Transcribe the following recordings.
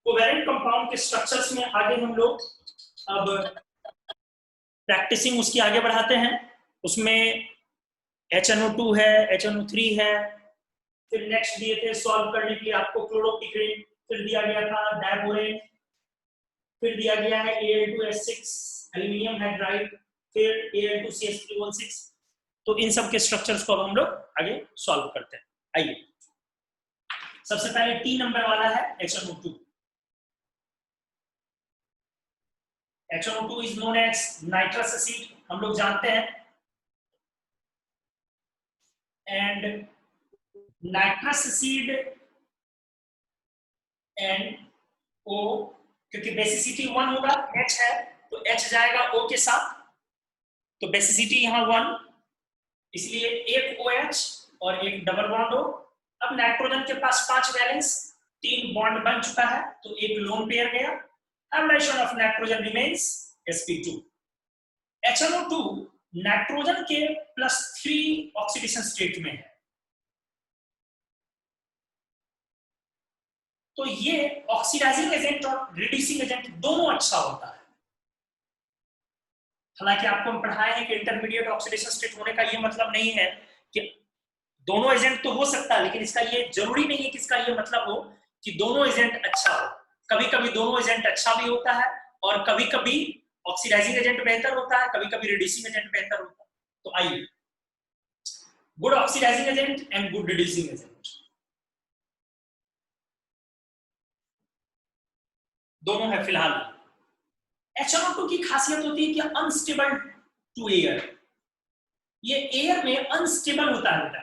Covalent compound के structures में आगे हम लोग अब प्रैक्टिसिंग उसकी आगे बढ़ाते हैं। उसमें HNO2 है, HNO3 है, फिर नेक्स्ट दिए थे सॉल्व करने के लिए आपको क्लोरोपिक्रिन, फिर दिया गया था डायबोरेन, फिर दिया गया है Al2S6 एल्यूमिनियम हाइड्राइड, फिर Al2CH3O6। तो इन सब के स्ट्रक्चर्स को अब हम लोग आगे सॉल्व करते हैं। आइए, सबसे पहले T नंबर वाला है HNO2। HNO2 is known as nitrous acid, हम लोग जानते हैं। एंड नाइट्रस एसिड NO, क्योंकि बेसिसिटी 1 होगा, H है तो H जाएगा O के साथ, तो बेसिसिटी यहाँ 1, इसलिए एक OH और एक डबल बॉन्ड O। अब नाइट्रोजन के पास 5 वैलेंस, 3 बॉन्ड बन चुका है तो एक लोन पेयर गया। Hybridization of nitrogen remains sp2। HNO2 nitrogen के +3 ऑक्सीडेशन स्टेट में है, तो ये ऑक्सीडाइजिंग एजेंट और रिड्यूसिंग एजेंट दोनों अच्छा होता है। हालांकि आपको हम पढ़ाए हैं कि इंटरमीडिएट ऑक्सीडेशन स्टेट होने का ये मतलब नहीं है कि दोनों एजेंट तो हो सकता है, लेकिन इसका ये जरूरी नहीं है कि इसका ये मतलब हो कि दोनों एजेंट अच्छा हो। कभी कभी दोनों एजेंट अच्छा भी होता है और कभी कभी ऑक्सीडाइजिंग एजेंट बेहतर होता है, कभी कभी रिड्यूसिंग एजेंट बेहतर होता है। तो आइए, good oxidizing agent and good reducing agent दोनों है फिलहाल। HNO2 की खासियत होती है कि अनस्टेबल टू एयर, ये एयर में अनस्टेबल होता है बेटा,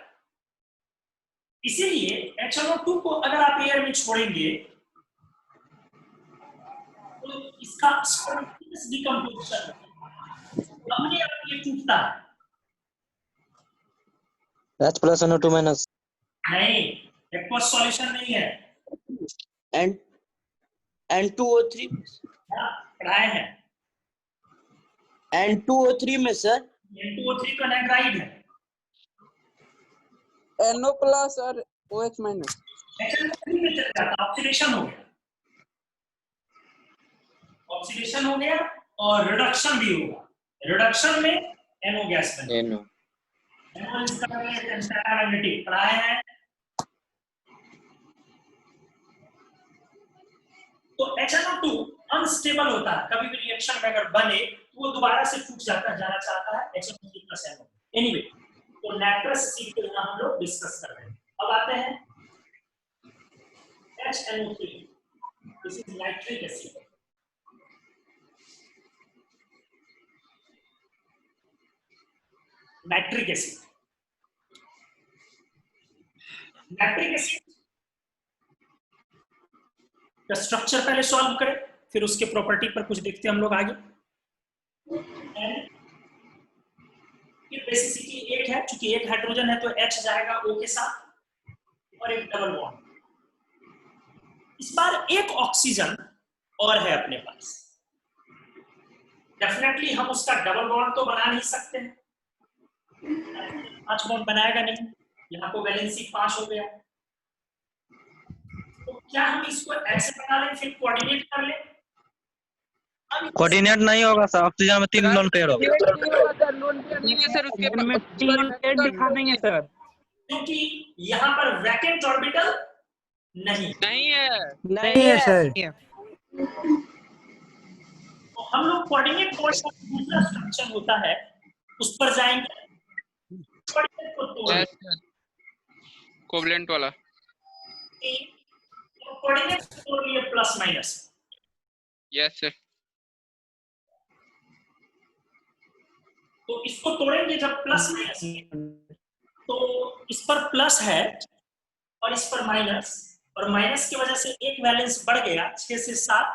इसीलिए HNO2 को अगर आप एयर में छोड़ेंगे तो इसका स्पॉन्टेनियस डिकम्पोजिशन अपने आप ये टूटता है। H plus NO2 minus नहीं, एक्वस सॉल्यूशन नहीं है। N2O3 पढ़ाए हैं, N2O3 में सर N2O3 का नाइट्राइड है, NO प्लस और OH माइनस। HNO3 में चल जाता, ऑक्सीडेशन हो गया, ऑक्सीडेशन हो गया और रिडक्शन भी होगा। रिडक्शन में NO गैस बनेगा। NO NO इसका पैरामैग्नेटिक पढ़ाए हैं। तो HNO2 अनस्टेबल होता है, कभी भी रिएक्शन में अगर बने तो वो दोबारा से टूट जाता जाना चाहता है HNO3 प्लस NO। एनीवे, तो नाइट्रस एसिड को यहाँ हम लोग डिस्कस कर रहे हैं। अब आते हैं HNO3, this is nitric acid. Nitric acid, nitric acid का स्ट्रक्चर पहले सॉल्व करें, फिर उसके प्रॉपर्टी पर कुछ देखते हैं हम लोग आगे। बेसिसिटी 1 है, क्योंकि एक हाइड्रोजन है तो H जाएगा O के साथ और एक डबल बॉन्ड। इस बार एक ऑक्सीजन और है अपने पास, डेफिनेटली हम उसका डबल बॉन्ड तो बना नहीं सकते हैं, 5 बॉन्ड बनाएगा नहीं, यहाँ को वैलेंसी 5 हो गया। तो क्या हम इसको ऐसे बना लें फिर कोऑर्डिनेट कर लें? कोऑर्डिनेट नहीं होगा सर, ऑक्सीजन में 3 लोन पेयर होगा। सर उसके में 3 पेयर दिखा देंगे सर, क्योंकि यहाँ पर वैकेंट ऑर्बिटल नहीं है सर। तो हम लोग कोऑर्डिनेट कोर्स का दूसरा स्ट्रक्चर होता है उस पर जाएंगे, कोऑर्डिनेट को तोड़ कोवलेंट वाला, कोऑर्डिनेट तोड़ लिए प्लस माइनस। Yes sir. तो इसको तोड़ेंगे जब प्लस माइनस, तो इस पर प्लस है और इस पर माइनस, और माइनस की वजह से एक वैलेंस बढ़ गया 6 से 7,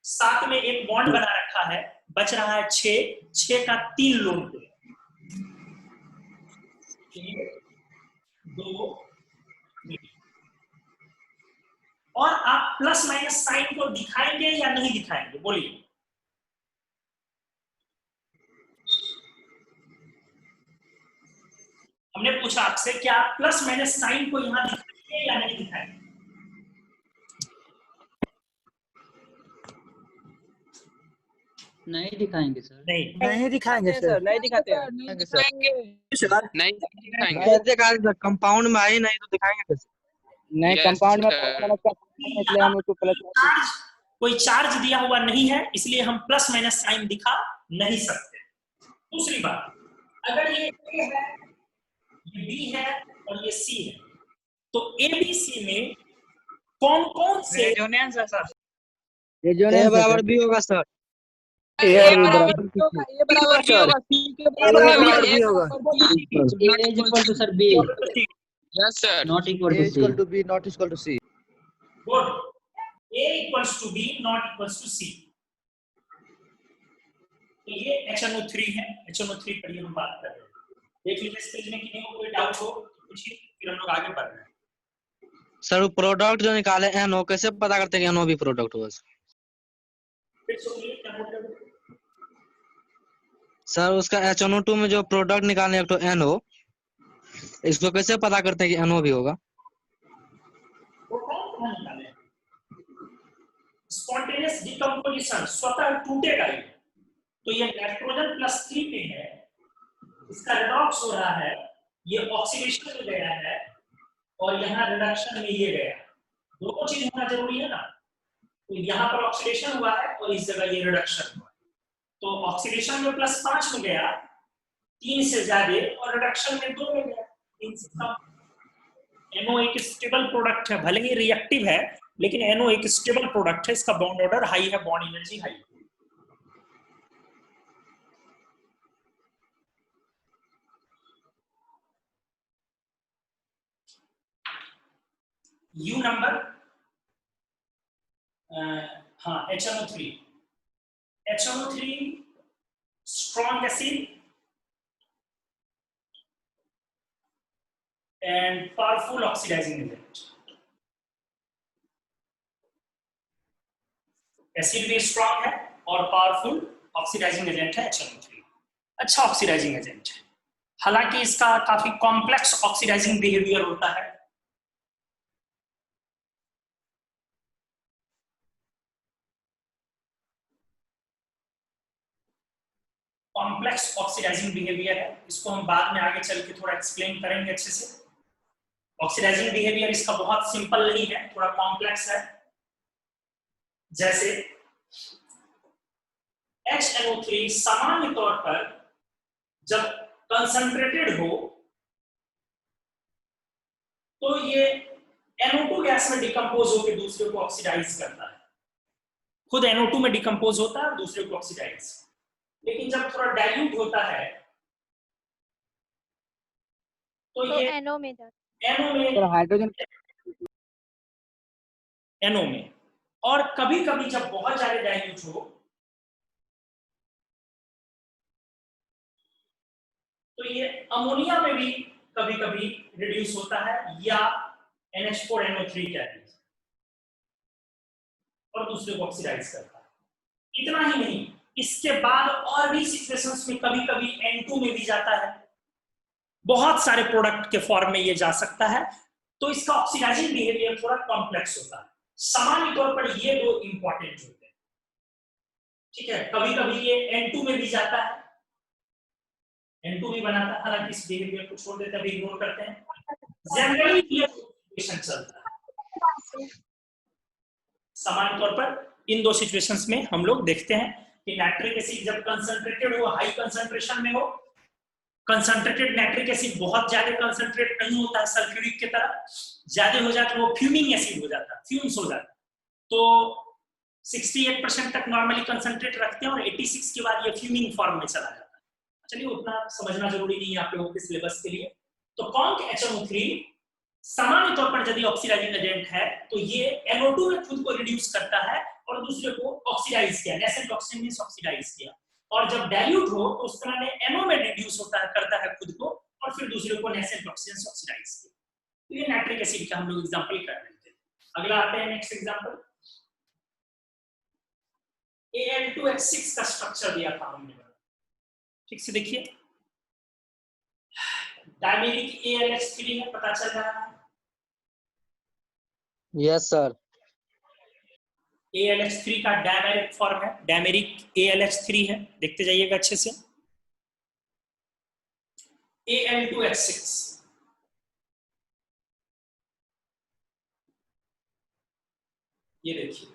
7 में एक बॉन्ड बना रखा है, बच रहा है 6 का 3 लोन पे 2। और आप प्लस माइनस साइन को दिखाएंगे या नहीं दिखाएंगे, बोलिए। हमने पूछा आपसे क्या आप प्लस माइनस साइन को यहां दिखाएंगे या नहीं दिखाएंगे? नहीं दिखाएंगे सर। नहीं दिखाएंगे सर, नहीं दिखाते हैं। नहीं दिखाएंगे। नहीं दिखाएंगे। कैसे कहा कंपाउंड में आई नहीं तो दिखाएंगे कैसे? नहीं, Yes, कंपाउंड में sir. इसलिए हम उसको प्लस चार्ज, कोई चार्ज दिया हुआ नहीं है, इसलिए हम प्लस माइनस साइन दिखा नहीं सकते। दूसरी बात, अगर ये A है, ये B है और ये C है, तो ABC में कौन कौन से रेजोनेंस है सर। ए बराबर बी होगा सर। ए बराबर बी होगा, ए बराबर बी होगा, सी के बराबर बी होगा। A is equal to sir B, Yes, sir. not equal to C. B, not equal to C. Good, A equals to B not equals to C। तो ये HNO3 है। HNO3 पर ही हम बात कर रहे हैं। देख लीजिए इस पेज में, किसी को कोई डाउट हो तो पूछिए, फिर हम लोग आगे बढ़ रहे हैं। सर वो प्रोडक्ट जो निकाले एनओ कैसे पता करते हैं कि एनओ भी प्रोडक्ट होगा? फिर सुनिए क्या बोल रहे हो। सर उसका HNO2 में जो प्रोडक्ट निकालने एक तो एनओ, इसको कैसे पता करते हैं कि एनओ भी होगा? वो कौन निकाले? स्पॉन्टेनियस डिकम्पोजिशन, स्वतः टूटेगा ये। तो ये नाइट्रोजन +3 पे है, इसका रिडॉक्स हो रहा है, ये ऑक्सीडेशन में गया है और यहाँ रिडक्शन में ये गया। दोनों चीज होना जरूरी है ना। तो यहाँ पर ऑक्सीडेशन हुआ है और इस जगह ये रिडक्शन हुआ। तो ऑक्सीडेशन में +5 में गया 3 से ज्यादा और रिडक्शन में 2 में गया 3 से कम। NO एक स्टेबल प्रोडक्ट है, भले ही रिएक्टिव है, लेकिन NO एक स्टेबल प्रोडक्ट है, इसका बॉन्ड ऑर्डर हाई है, बॉन्ड एनर्जी हाई है। U नंबर, हाँ HNO3 strong acid and powerful oxidizing agent. Acid भी स्ट्रॉन्ग है और पावरफुल ऑक्सीडाइजिंग एजेंट है HNO3। अच्छा ऑक्सीडाइजिंग एजेंट है, हालांकि इसका काफी कॉम्प्लेक्स ऑक्सीडाइजिंग बिहेवियर होता है। कॉम्प्लेक्स ऑक्सीडाइजिंग बिहेवियर है, इसको हम बाद में आगे चल के थोड़ा एक्सप्लेन करेंगे अच्छे से। ऑक्सीडाइजिंग बिहेवियर इसका बहुत सिंपल नहीं है, थोड़ा कॉम्प्लेक्स है। जैसे HNO3 सामान्य तौर पर जब कंसंट्रेटेड हो तो ये NO2 गैस में डिकम्पोज होकर दूसरे को ऑक्सीडाइज करता है। खुद NO2 में डिकम्पोज होता है और दूसरे को ऑक्सीडाइज। लेकिन जब थोड़ा डाइल्यूट होता है तो ये NO में और कभी कभी जब बहुत ज्यादा डाइल्यूट हो तो ये अमोनिया में भी कभी कभी रिड्यूस होता है, या NH4NO3 कहते हैं, और दूसरे को ऑक्सीडाइज करता है। इतना ही नहीं, इसके बाद और भी सिचुएशंस में कभी कभी N2 में भी जाता है, बहुत सारे प्रोडक्ट के फॉर्म में ये जा सकता है। तो इसका ऑक्सीडाइजिंग बिहेवियर थोड़ा कॉम्प्लेक्स होता है। सामान्य तौर पर ये दो इंपॉर्टेंट होते हैं, ठीक है। कभी कभी ये N2 में भी जाता है, N2 भी बनाता है, हालांकि इस बिहेवियर को छोड़ देते हैं, अभी इग्नोर करते हैं। जनरली ये सिचुएशन चलता है। सामान्य तौर पर इन दो सिचुएशंस में हम लोग देखते हैं कि नाइट्रिक एसिड जब कंसंट्रेटेड हो, हाई कंसंट्रेशन में हो, कंसंट्रेटेड नाइट्रिक एसिड बहुत ज्यादा कंसंट्रेट नहीं होता है सल्फ्यूरिक की तरह, ज्यादा हो जाता है वो फ्यूमिंग एसिड हो जाता है, फ्यूम्स हो जाता है। तो 68% तक नॉर्मली कंसंट्रेट रखते हैं और 86 के बाद ये फ्यूमिंग फॉर्म में चला जाता है। चलिए उतना समझना जरूरी नहीं है आप लोगों के सिलेबस के लिए। तो कौन HNO3 सामान्य तौर पर यदि ऑक्सीडाइजिंग एजेंट है तो ये NO2 में खुद को रिड्यूस करता है और दूसरे को ऑक्सीडाइज किया, नेसेंट ऑक्सीजन में ऑक्सीडाइज किया। और जब डाइल्यूट हो तो उस तरह ने NO में रिड्यूस होता है, करता है खुद को, और फिर दूसरे को नेसेंट ऑक्सीजन से ऑक्सीडाइज किया। तो ये नाइट्रिक एसिड का हम लोग एग्जांपल कर रहे थे। अगला आते हैं नेक्स्ट एग्जांपल। Al2H6 का स्ट्रक्चर दिया था हमने, ठीक से देखिए। डायमेरिक AlH3 है, पता चल रहा है? Yes sir. AlH3 का डायमेरिक फॉर्म है, डायमेरिक AlH3 है, देखते जाइएगा अच्छे से। Al2H6 ये देखिए,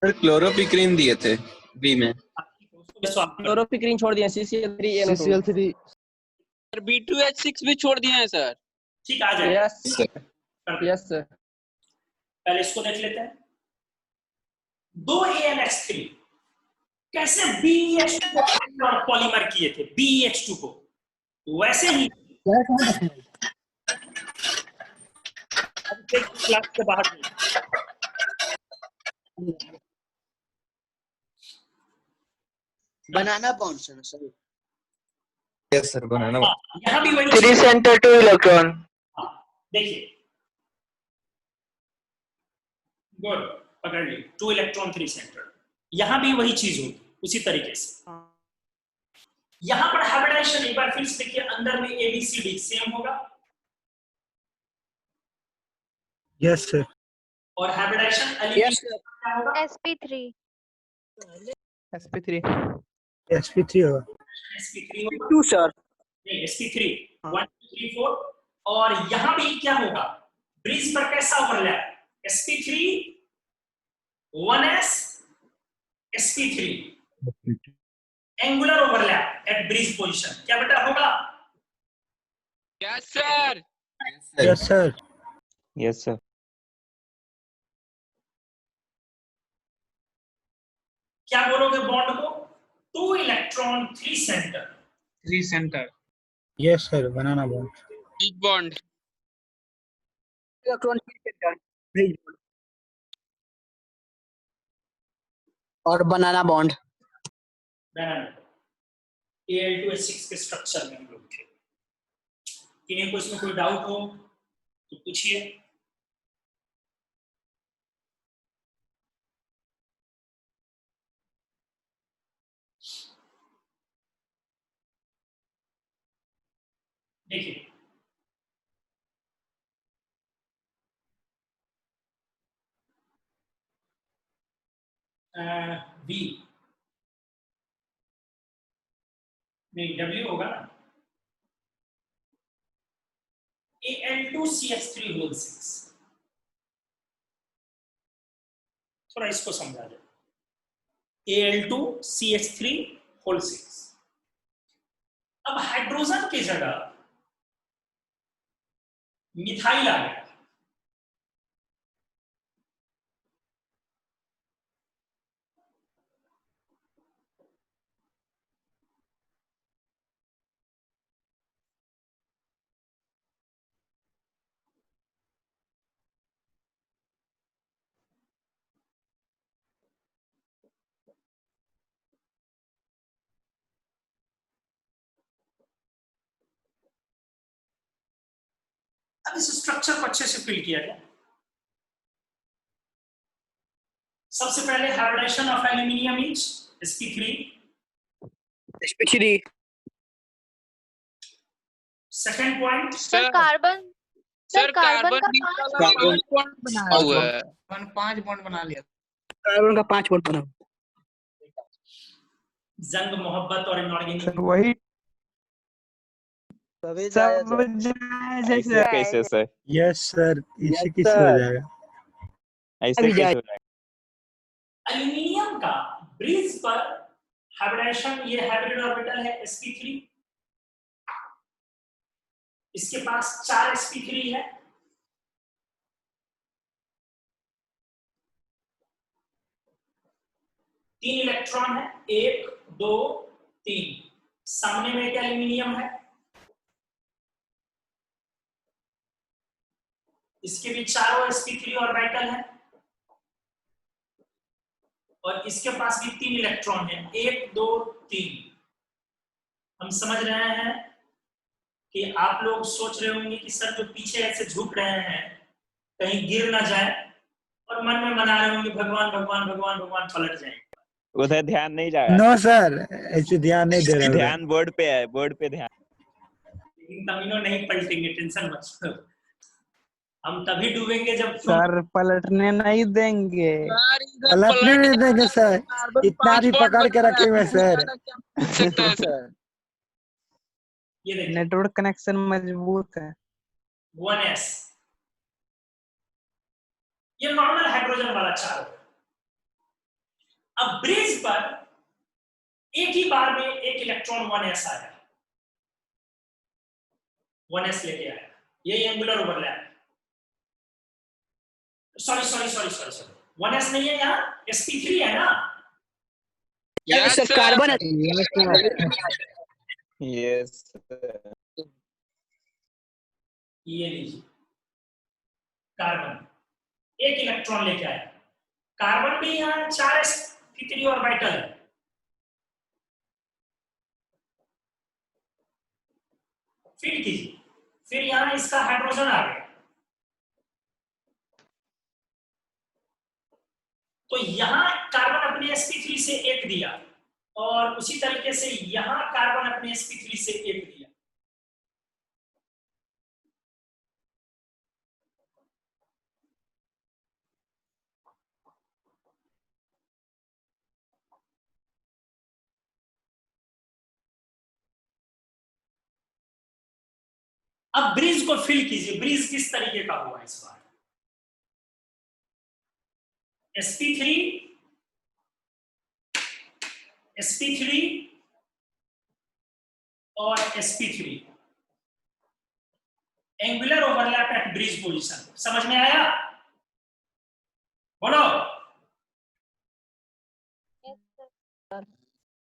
क्लोरोपिक्रीन दिए थे बी में। क्लोरोपिक्रीन छोड़ दिया, CCl3NO2। CCl3 सर B2H6 भी छोड़ दिए हैं सर। ठीक आ जाएगा। Yes yes sir. पहले इसको देख लेते हैं। 2 AlH3 कैसे BeH2 को पॉलीमर किए थे, BeH2 को, वैसे ही क्लास के बाहर बनाना बॉन्ड सर। यस सर, बनाना। यहाँ भी वही 3 center 2 electron। देखिए, गुड, पकड़ ली, 2 इलेक्ट्रॉन 3 सेंटर। यहाँ भी वही चीज होगी उसी तरीके से। यहाँ पर हाइब्रिडाइजेशन एक बार फिर से देखिए, अंदर में ABCD सेम होगा। Yes sir. और हाइब्रिडाइजेशन क्या होगा? sp3 sp3 sp3 होगा। sp3 होगा। 2 सर। नहीं, sp3 1 2 3 4। और यहाँ भी क्या होगा, ब्रिज पर कैसा overlap, sp3 1s sp3 angular overlap at bridge position, क्या बेटा होगा? Yes sir. Yes sir. Yes sir. क्या बोलोगे बॉन्ड को? 2 electron 3 centre. 3 centre. Yes sir, banana bond. Big bond. Electron 3 centre और बनाना बॉन्ड। Al2H6 के स्ट्रक्चर में हम लोग थे। किन्हीं को इसमें कोई डाउट हो तो पूछिए। देखिए, बी नहीं, W होगा ना, Al2CH3 होल 6। थोड़ा इसको समझा जाए। Al2CH3 whole 6। अब हाइड्रोजन की जगह मिथाइल आ गया। अब इस स्ट्रक्चर को अच्छे से फिल किया जाए। सबसे पहले hybridization of aluminium is sp3। Second point, sir carbon sir carbon का कार्बन बॉन्ड बना हुआ है। 5 बॉन्ड बना लिया। कार्बन का 5 बॉन्ड बना। जंग, मोहब्बत और इनऑर्गेनिक। वही ऐसे कैसे सर? यस सर, इसी किसी हो जाएगा। ऐसे कैसे हो जाएगा? एल्यूमिनियम का ब्रिज पर हाइब्रिडाइजेशन, ये हाइब्रिड ऑर्बिटल है sp3। इसके पास 4 sp3 है। तीन इलेक्ट्रॉन है, 1 2 3। सामने में एक एल्यूमिनियम है, इसके भी चारों sp3 ऑर्बिटल है। और इसके पास भी 3 इलेक्ट्रॉन है, 1 2 3। हम समझ रहे हैं कि आप लोग सोच रहे होंगे कि सर जो पीछे ऐसे झुक रहे हैं कहीं गिर ना जाए, और मन में मना रहे होंगे भगवान भगवान भगवान भगवान, पलट जाएंगे। उधर ध्यान नहीं जाएगा। नो सर, ऐसे ध्यान नहीं दे रहे। ध्यान बोर्ड पे है, बोर्ड पे ध्यान। लेकिन तमीनो नहीं पलटेंगे, टेंशन मत लो। हम तभी डूबेंगे जब तुम सर पलटने नहीं देंगे। सर इधर पलटने नहीं पलट देंगे सर, कार्बन इतना 5 भी बॉन्ड पकड़ के बना रहा रखे हुए है, हैं इससे सर। ज्यादा क्या पूछ सकता है सर? ये देखिए नेटवर्क कनेक्शन मजबूत है। 1s, ये नॉर्मल हाइड्रोजन वाला चार्ज। अब ब्रिज पर एक ही बार में एक इलेक्ट्रॉन 1s आया, 1s लेके आया, ये एंगुलर ओवरलैप। सॉरी 1s नहीं है, यहाँ sp3 है ना। यस सर कार्बन है। यस ये लीजिए कार्बन एक इलेक्ट्रॉन लेके आया, कार्बन भी यहाँ 4s3 ऑर्बिटल है। फिर कीजिए, फिर यहाँ इसका हाइड्रोजन आ गया, तो यहाँ कार्बन अपने sp3 से एक दिया, और उसी तरीके से यहाँ कार्बन अपने sp3 से एक दिया। अब ब्रिज को फिल कीजिए, ब्रिज किस तरीके का हुआ इस बार। sp3 sp3 और sp3 angular overlap at bridge position. समझ में आया? बोलो।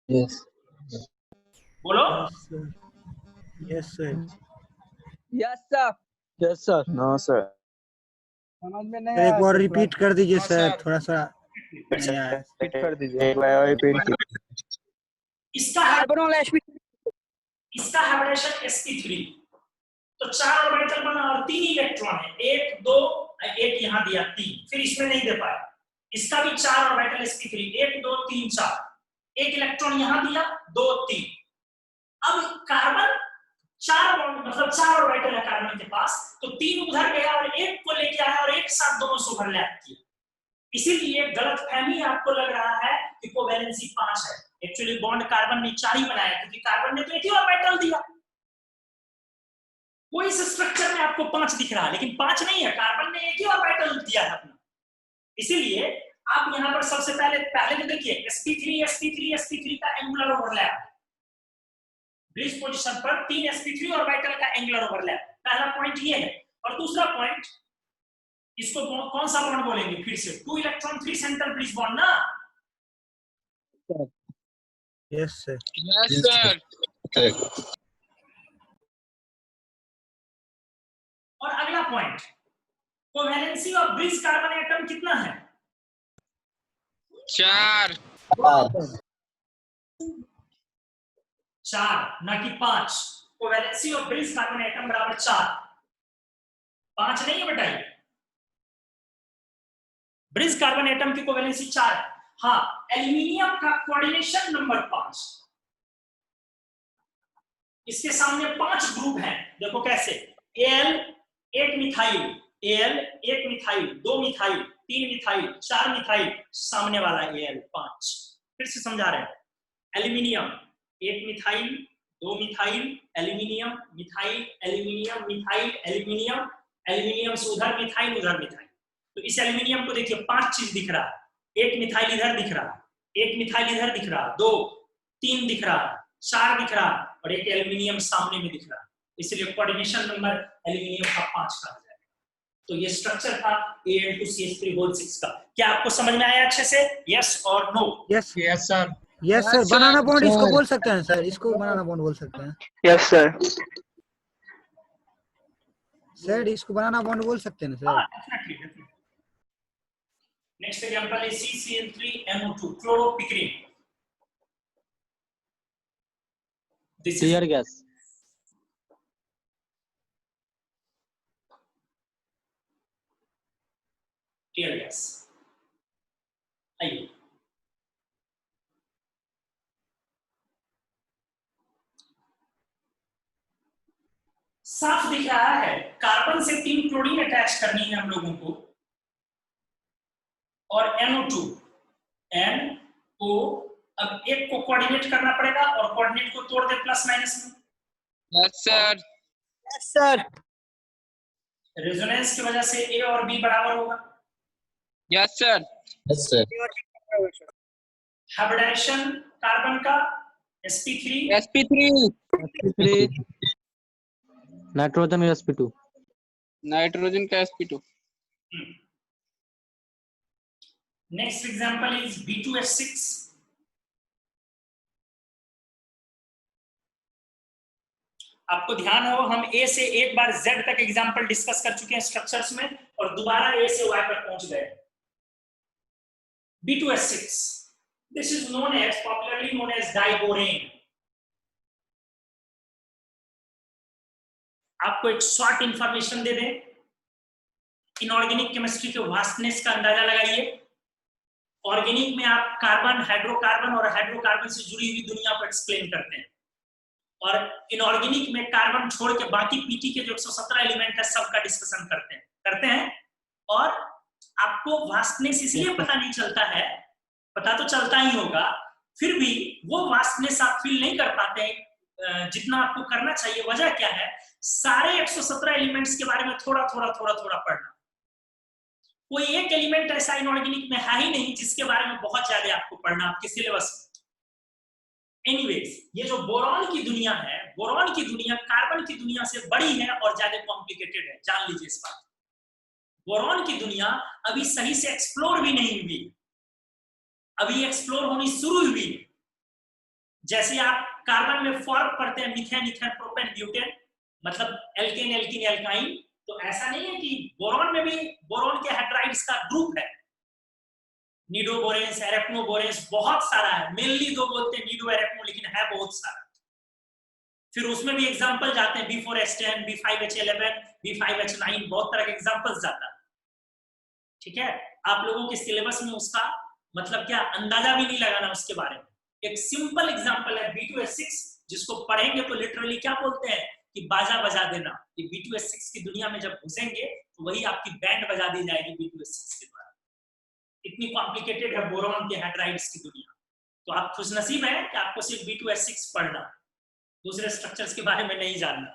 यस बोलो। Yes sir. Yes sir. Yes sir. No sir. समझ में नहीं एक आया बार तो रिपीट कर दीजिए सर, थोड़ा सा नहीं आया। रिपीट कर दीजिए एक बार और रिपीट। इसका कार्बन वाला इसका हाइब्रिडेशन sp3, तो 4 ऑर्बिटल बना और 3 इलेक्ट्रॉन है, 1 2 एक यहां दिया 3, फिर इसमें नहीं दे पाया। इसका भी 4 ऑर्बिटल sp3, 1 2 3 4, एक इलेक्ट्रॉन यहां दिया 2 3। अब कार्बन 4 बॉन्ड मतलब 4 ऑर्बिटल है कार्बन के पास, तो 3 उधर गया और एक को लेके आया और एक साथ दोनों से ओवरलैप किया। इसीलिए गलतफहमी आपको लग रहा है कि कोवैलेंसी 5 है। एक्चुअली बॉन्ड कार्बन ने 4 ही बनाया, क्योंकि कार्बन ने तो एक ही ऑर्बिटल दिया। कोई इस स्ट्रक्चर में आपको 5 दिख रहा है, लेकिन 5 नहीं है, कार्बन ने एक ही ऑर्बिटल दिया है अपना। इसीलिए आप यहां पर सबसे पहले तो देखिए sp3 का एंगुलर ओवरलैप, ब्रिज पोजीशन पर 3 sp3 ऑर्बिटल का एंगुलर ओवरलैप। पहला पॉइंट ये है। और दूसरा पॉइंट, इसको कौन सा बॉन्ड बोलेंगे फिर से? 2 इलेक्ट्रॉन 3 सेंट्रल ब्रिज बॉन्ड ना। Yes sir. Yes sir. और अगला point, covalency of bridge carbon atom कितना है? 4 4 ना कि 5। Covalency of bridge carbon atom बराबर 4, 5 नहीं है बेटा। ये ब्रिज कार्बन एटम की कोवैलेंसी 4 है। हाँ, एल्यूमिनियम का कोऑर्डिनेशन नंबर 5, इसके सामने 5 ग्रुप हैं। देखो कैसे, L 1 methyl, L 1 methyl, 2 methyl, 3 methyl, 4 methyl, सामने वाला एल 5। फिर से समझा रहे हैं, aluminium 1 methyl, 2 methyl, aluminium methyl, aluminium methyl, aluminium, aluminium से उधर मिथाइल, उधर मिथाइल। तो इस एल्यूमिनियम को देखिए 5 चीज दिख रहा है। 1 मिथाइल इधर दिख रहा है, 1 मिथाइल इधर दिख रहा है, 2 3 दिख रहा है, 4 दिख रहा है, और एक एल्यूमिनियम सामने में दिख रहा है। इसलिए कोऑर्डिनेशन नंबर एल्यूमिनियम का 5 कहा जाएगा। तो ये स्ट्रक्चर था Al2CH3 का। क्या आपको समझ में आया अच्छे से? यस और no? Yes yes sir. Yes sir. Banana bond इसको बोल सकते हैं सर, इसको बनाना बॉन्ड बोल सकते हैं यस सर। सर, इसको बनाना बॉन्ड बोल सकते हैं ना सर। डेफिनेटली। नेक्स्ट एग्जांपल है CCl3NO2 chloropicrin. This is tear gas. Tear gas. आइए, साफ दिख रहा है कार्बन से 3 क्लोरीन अटैच करनी है हम लोगों को और NO2 NO, अब एक को कोऑर्डिनेट करना पड़ेगा और कोऑर्डिनेट को तोड़ दे प्लस माइनस में। Yes sir. Yes sir. Resonance की वजह से A और B बराबर होगा। Yes sir. Yes sir. Hybridization carbon का sp3 sp3 nitrogen sp2 nitrogen का sp2। Next example is B2H6। आपको ध्यान हो हम A से एक बार Z तक एग्जांपल डिस्कस कर चुके हैं स्ट्रक्चर्स में और दोबारा A से Y पर पहुंच गए। B2H6 this is known as popularly known as diborane। आपको एक शॉर्ट इंफॉर्मेशन दे दें, इनऑर्गेनिक केमिस्ट्री के वास्टनेस का अंदाजा लगाइए। ऑर्गेनिक में आप कार्बन, हाइड्रोकार्बन और हाइड्रोकार्बन से जुड़ी हुई दुनिया को एक्सप्लेन करते हैं और इनऑर्गेनिक में कार्बन छोड़ के बाकी पीटी के जो 117 एलिमेंट है सबका डिस्कशन करते हैं और आपको वास्टनेस इसलिए पता नहीं चलता है, पता तो चलता ही होगा, फिर भी वो वास्टनेस आप फील नहीं कर पाते जितना आपको करना चाहिए। वजह क्या है? सारे 117 एलिमेंट्स के बारे में थोड़ा थोड़ा पढ़ना। कोई एक एलिमेंट ऐसा इनऑर्गेनिक में है ही नहीं जिसके बारे में बहुत ज्यादा आपको पढ़ना आपके सिलेबस में। एनीवेज, ये जो बोरॉन की दुनिया है, बोरॉन की दुनिया कार्बन की दुनिया से बड़ी है और ज्यादा कॉम्प्लिकेटेड है, जान लीजिए इस बात। बोरॉन की दुनिया अभी सही से एक्सप्लोर भी नहीं हुई, अभी एक्सप्लोर होनी शुरू हुई। जैसे आप कार्बन में फॉर्म पढ़ते हैं मीथेन, इथेन, प्रोपेन, ब्यूटेन, मतलब एल्केन, एल्कीन, एल्काइन, तो ऐसा नहीं है कि बोरॉन में भी बोरॉन के हाइड्राइड्स का ग्रुप है, निडोबोरेंस, एरेक्नोबोरेंस, बहुत सारा है। मेनली दो बोलते हैं निडो, एरेक्नो, लेकिन है बहुत सारा। फिर उसमें भी एग्जांपल जाते हैं B4H10, B5H11, B5H9, बहुत तरह के एग्जांपल्स जाता है। ठीक है, आप लोगों के सिलेबस में उसका मतलब क्या अंदाजा भी नहीं लगाना उसके बारे में। एक सिंपल एग्जांपल है B2H6, जिसको पढ़ेंगे तो लिटरली क्या बोलते हैं कि बाजा बजा देना। ये B2H6 की दुनिया में जब घुसेंगे तो वही आपकी बैंड बजा दी जाएगी B2H6 के द्वारा। इतनी कॉम्प्लिकेटेड है बोरॉन के हाइड्राइड्स की दुनिया। तो आप खुशनसीब हैं कि आपको सिर्फ B2H6 पढ़ना, दूसरे स्ट्रक्चर्स के बारे में नहीं जानना।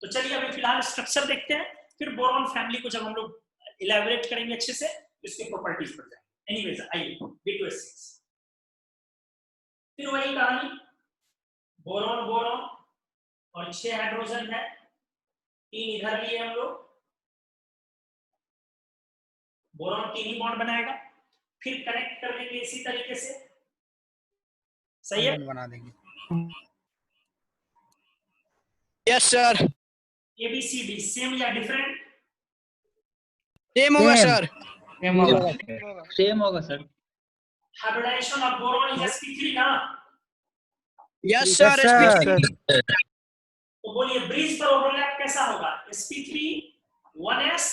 तो चलिए अभी फिलहाल स्ट्रक्चर देखते हैं, फिर बोरॉन फैमिली को जब हम लोग इलैबोरेट करेंगे अच्छे से इसके प्रॉपर्टीज पर जाएंगे। एनीवेज आइए B2H6, फिर वही कहानी, बोरॉन बोरॉन और 6 हाइड्रोजन है, 3 इधर लिए हम लोग, बोरॉन 3 ही बॉन्ड बनाएगा, फिर कनेक्ट कर देंगे इसी तरीके से। सही है, बना देंगे। Yes sir. ABCD सेम या डिफरेंट? सेम होगा सर। सेम होगा सर। Hybridization of boron is sp3 ना? Yes sir. सर तो बोलिए ब्रिज पर ओवरलैप कैसा होगा? sp3 1s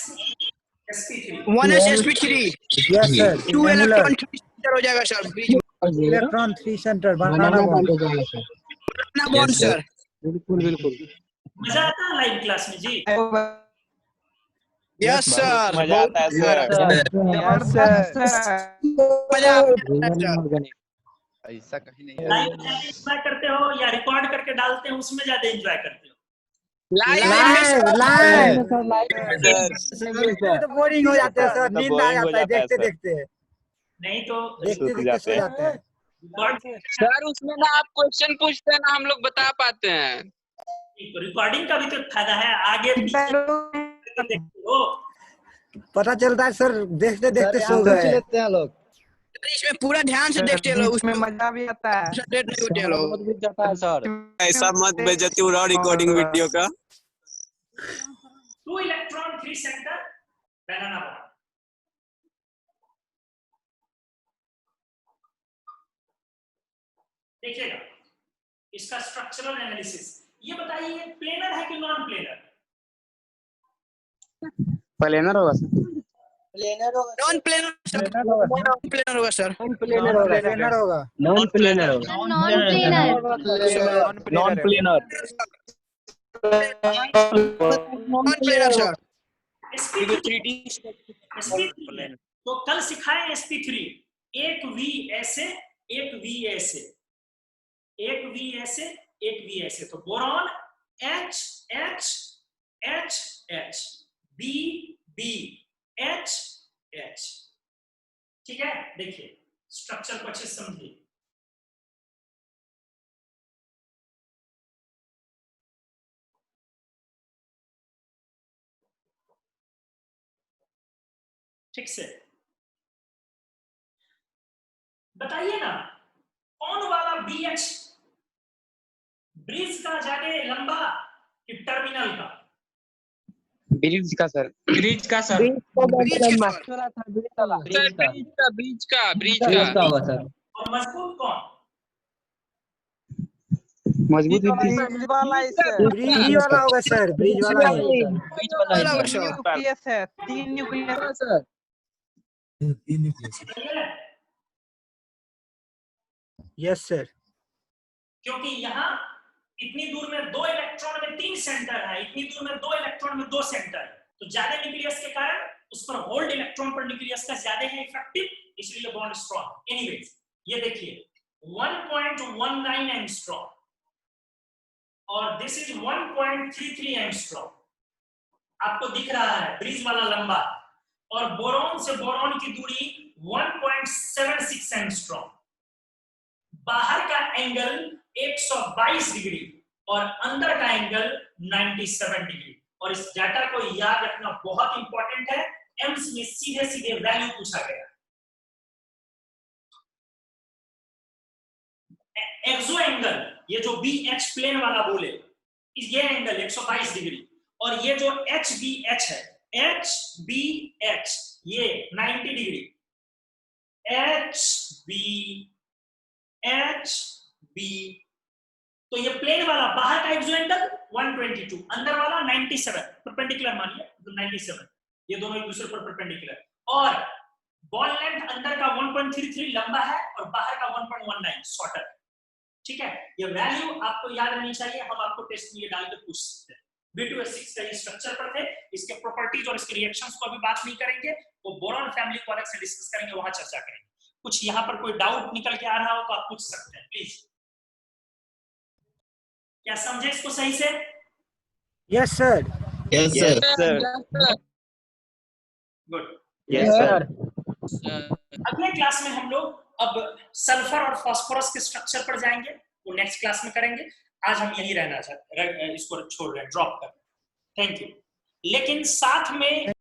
sp3 1s sp3 yes sir, 2 electron 3 centre हो जाएगा सर। ब्रिज इलेक्ट्रॉन 3 सेंटर बनाना बॉन्ड। Bond sir. बिल्कुल बिल्कुल। मजा आता है लाइव क्लास में जी? Yes sir. मजा आता है सर। मजा आता है। ऐसा कहीं नहीं है। लाइव एंजॉय करते हो या रिकॉर्ड करके डालते हैं उसमें ज्यादा एंजॉय करते हो? लाइव तो बोरिंग हो जाते हैं सर, नींद आ जाता है देखते देखते नहीं तो देखते देखते सो जाते हैं। सर उसमें ना आप क्वेश्चन पूछते हैं ना, हम लोग बता पाते हैं। रिकॉर्डिंग का भी तो फायदा है, आगे पीछे देखते हो। पता चलता है सर, देखते देखते सो गए। इसमें पूरा ध्यान से देखते रहो, उसमें मजा भी आता है। कंसंट्रेट नहीं होते रहो। जाता है सर। ऐसा मत बेइज्जती उड़ाओ रिकॉर्डिंग वीडियो का। 2 इलेक्ट्रॉन 3 सेंटर बनाना बॉन्ड। देखिएगा इसका स्ट्रक्चरल एनालिसिस। ये बताइए प्लेनर है कि नॉन प्लेनर? प्लेनर होगा sir. Non planar sir. Non planar होगा सर। प्लेनर होगा। नॉन प्लेनर होगा। Non planar. Non planar sir. sp3 तो कल सिखाए sp3 एक V ऐसे एक V ऐसे एक V ऐसे एक V ऐसे। तो boron H H H H B B H H। ठीक है, देखिए स्ट्रक्चर को अच्छे से समझिए। ठीक से बताइए ना, कौन वाला BH ब्रिज का ज्यादा लंबा कि टर्मिनल का? ब्रिज का सर। ब्रिज का सर। ब्रिज के सर। ब्रिज का होगा सर। और मजबूत कौन? मजबूत ब्रिज वाला ब्रिज वाला होगा सर, ब्रिज वाला ही। वाला होगा सर। 3 nucleus yes sir. क्योंकि यहाँ इतनी दूर में 2 इलेक्ट्रॉन में 3 सेंटर है, इतनी दूर में 2 इलेक्ट्रॉन में 2 सेंटर है, तो ज्यादा न्यूक्लियस के कारण उस पर होल्ड इलेक्ट्रॉन पर न्यूक्लियस का ज्यादा है इफेक्टिव, इसलिए बॉन्ड स्ट्रॉन्ग। एनीवेज ये देखिए 1.19 एंगस्ट्रॉम और दिस इज 1.33 एंगस्ट्रॉम। आपको दिख रहा है ब्रिज वाला लंबा, और बोरॉन से बोरॉन की दूरी 1.76 एंगस्ट्रॉम। बाहर का एंगल 122 डिग्री और अंदर का एंगल 97 डिग्री। और इस डाटा को याद रखना बहुत इंपॉर्टेंट है, एम्स में सीधे सीधे वैल्यू पूछा गया। एक्सो एंगल, ये जो BH प्लेन वाला बोले, ये एंगल 122 डिग्री, और ये जो HBH है, HBH ये 90 डिग्री। HB तो ये प्लेन वाला बाहर का एक्सो एंगल 122, अंदर वाला 97, परपेंडिकुलर मानिए तो 97, ये दोनों एक दूसरे पर परपेंडिकुलर। और बॉन्ड लेंथ अंदर का 1.33 लंबा है और बाहर का 1.19 शॉर्टर। ठीक है, ये वैल्यू आपको याद रहनी चाहिए, हम आपको टेस्ट में ये डाल के पूछ सकते हैं। B2S6 का ये स्ट्रक्चर पर थे, इसके प्रॉपर्टीज और इसके रिएक्शंस को अभी बात नहीं करेंगे, वो बोरॉन फैमिली को अलग से डिस्कस करेंगे, वहां चर्चा करेंगे। कुछ यहाँ पर कोई डाउट निकल के आ रहा हो तो आप पूछ सकते हैं प्लीज। क्या समझे इसको सही से? Yes sir. Yes sir. Good. Yes sir. अगले क्लास में हम लोग अब सल्फर और फास्फोरस के स्ट्रक्चर पर जाएंगे, वो नेक्स्ट क्लास में करेंगे। आज हम यही रहना चाहते, इसको छोड़ रहे हैं, ड्रॉप कर। Thank you. लेकिन साथ में